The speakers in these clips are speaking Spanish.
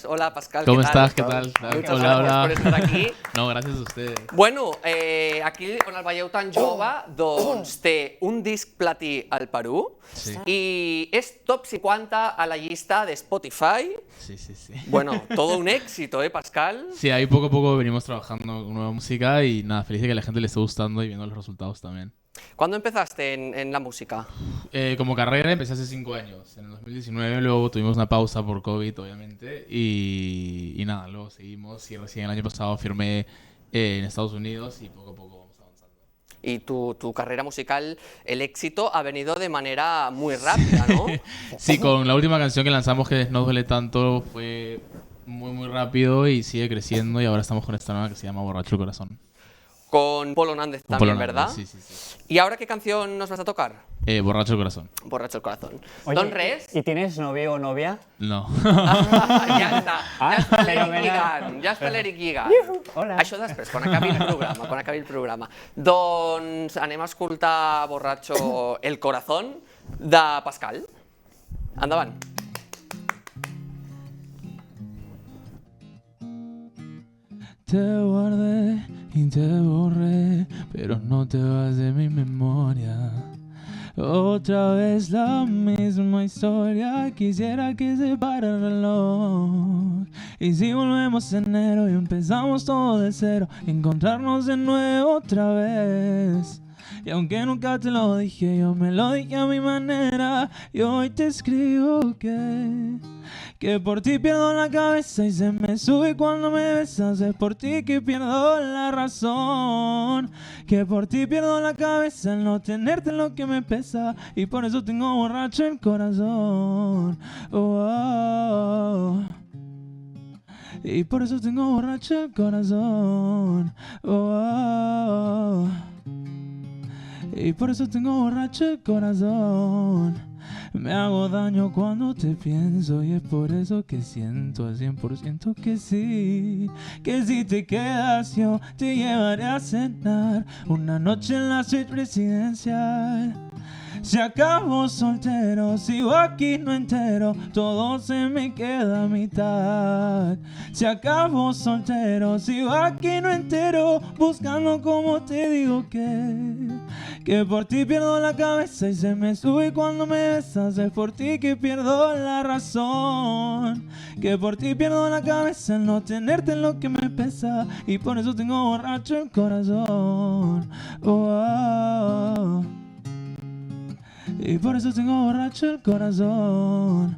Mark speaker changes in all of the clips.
Speaker 1: estamos? Hola, Pascal,
Speaker 2: ¿Cómo
Speaker 1: ¿qué tal?
Speaker 2: estás? ¿Qué tal?
Speaker 1: Muchas
Speaker 2: Hola,
Speaker 1: gràcies
Speaker 2: hola.
Speaker 1: per estar aquí.
Speaker 2: No, gràcies a ustedes.
Speaker 1: Bueno, aquí on el veieu tan jove, doncs té un disc platí al Perú
Speaker 2: Sí.
Speaker 1: i és top 50 a la llista de Spotify.
Speaker 2: Sí, sí, sí.
Speaker 1: Bueno, todo un éxito, Pascal?
Speaker 2: Sí, ahí poco a poco venimos trabajando con nueva música y nada, feliz de que a la gente le esté gustando y viendo los resultados también.
Speaker 1: ¿Cuándo empezaste en la música?
Speaker 2: Como carrera empecé hace 5 años, en el 2019, luego tuvimos una pausa por COVID, obviamente, y nada, luego seguimos y recién el año pasado firmé en Estados Unidos y poco a poco vamos avanzando.
Speaker 1: Y tu carrera musical, el éxito ha venido de manera muy rápida, ¿no?
Speaker 2: Sí, con la última canción que lanzamos, que es No Duele Tanto, fue muy rápido y sigue creciendo y ahora estamos con esta nueva que se llama Borracho el Corazón.
Speaker 1: Con Polo Nández
Speaker 2: Con
Speaker 1: también,
Speaker 2: Polo
Speaker 1: ¿verdad?
Speaker 2: Nández, sí.
Speaker 1: ¿Y ahora qué canción nos vas a tocar?
Speaker 2: Borracho el Corazón.
Speaker 1: Borracho el Corazón.
Speaker 3: Oye,
Speaker 1: Don Res?
Speaker 3: ¿Y tienes novio o novia?
Speaker 2: No.
Speaker 1: Ja està.
Speaker 3: Ah,
Speaker 1: Ja està l'Eric
Speaker 3: fenomenal.
Speaker 1: lligant. Ja està l'Eric lligant.
Speaker 3: Hola.
Speaker 1: Això després, quan acabi el programa. Doncs anem a escoltar Borracho el Corazón de Pascal. Endavant.
Speaker 2: Te guardé y te borré, pero no te vas de mi memoria. Otra vez la misma historia, quisiera que se pare el reloj. Y si volvemos en enero y empezamos todo de cero, encontrarnos de nuevo otra vez. Y aunque nunca te lo dije, yo me lo dije a mi manera. Y hoy te escribo que por ti pierdo la cabeza y se me sube cuando me besas. Es por ti que pierdo la razón, que por ti pierdo la cabeza al no tenerte lo que me pesa. Y por eso tengo borracho el corazón. Y por eso tengo borracho el corazón. Y por eso tengo borracho el corazón. Me hago daño cuando te pienso y es por eso que siento al 100% que sí. Que si te quedas yo te llevaré a cenar una noche en la suite presidencial. Si acabo soltero, sigo aquí no entero, todo se me queda a mitad. Si acabo soltero, sigo aquí no entero, buscando como te digo que por ti pierdo la cabeza y se me sube cuando me besas. Es por ti que pierdo la razón, que por ti pierdo la cabeza al no tenerte lo que me pesa. Y por eso tengo borracho el corazón. Y por eso tengo borracho el corazón.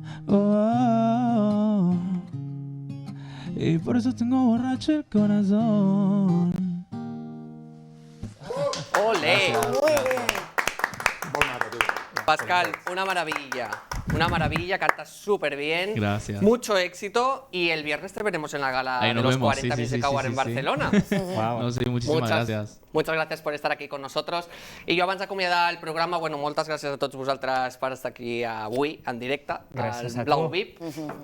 Speaker 2: Y por eso tengo borracho el corazón.
Speaker 1: Ole!
Speaker 4: Muy bien.
Speaker 1: Pascal, una maravilla, cantas súper bien.
Speaker 2: Gracias.
Speaker 1: Mucho éxito y el viernes te veremos en la gala
Speaker 2: Ahí
Speaker 1: de
Speaker 2: nos
Speaker 1: los
Speaker 2: vemos,
Speaker 1: 40
Speaker 2: sí,
Speaker 1: Music
Speaker 2: sí,
Speaker 1: Awards
Speaker 2: sí,
Speaker 1: en
Speaker 2: sí.
Speaker 1: Barcelona.
Speaker 3: Wow.
Speaker 2: No, sí, muchísimas gracias.
Speaker 1: Muchas gràcies per estar aquí con nosotros. I jo abans d'acomiadar el programa, bueno, moltes gràcies a tots vosaltres per estar aquí avui, en directe,
Speaker 3: Gràcies a
Speaker 1: al Blau
Speaker 3: tu.
Speaker 1: VIP.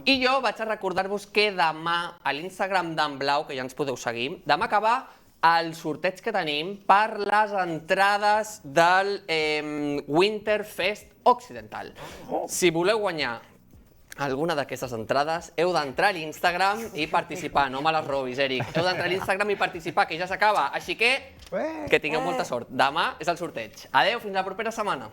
Speaker 1: I jo vaig a recordar-vos que demà, a l'Instagram d'en Blau, que ja ens podeu seguir, demà acaba el sorteig que tenim per les entrades del Winterfest Occidental. Si voleu guanyar alguna d'aquestes entrades, heu d'entrar a l'Instagram i participar. No me les robis, Eric. Heu d'entrar a l'Instagram i participar, que ja s'acaba. Així que tingueu molta sort. Demà és el sorteig. Adeu, fins la propera setmana.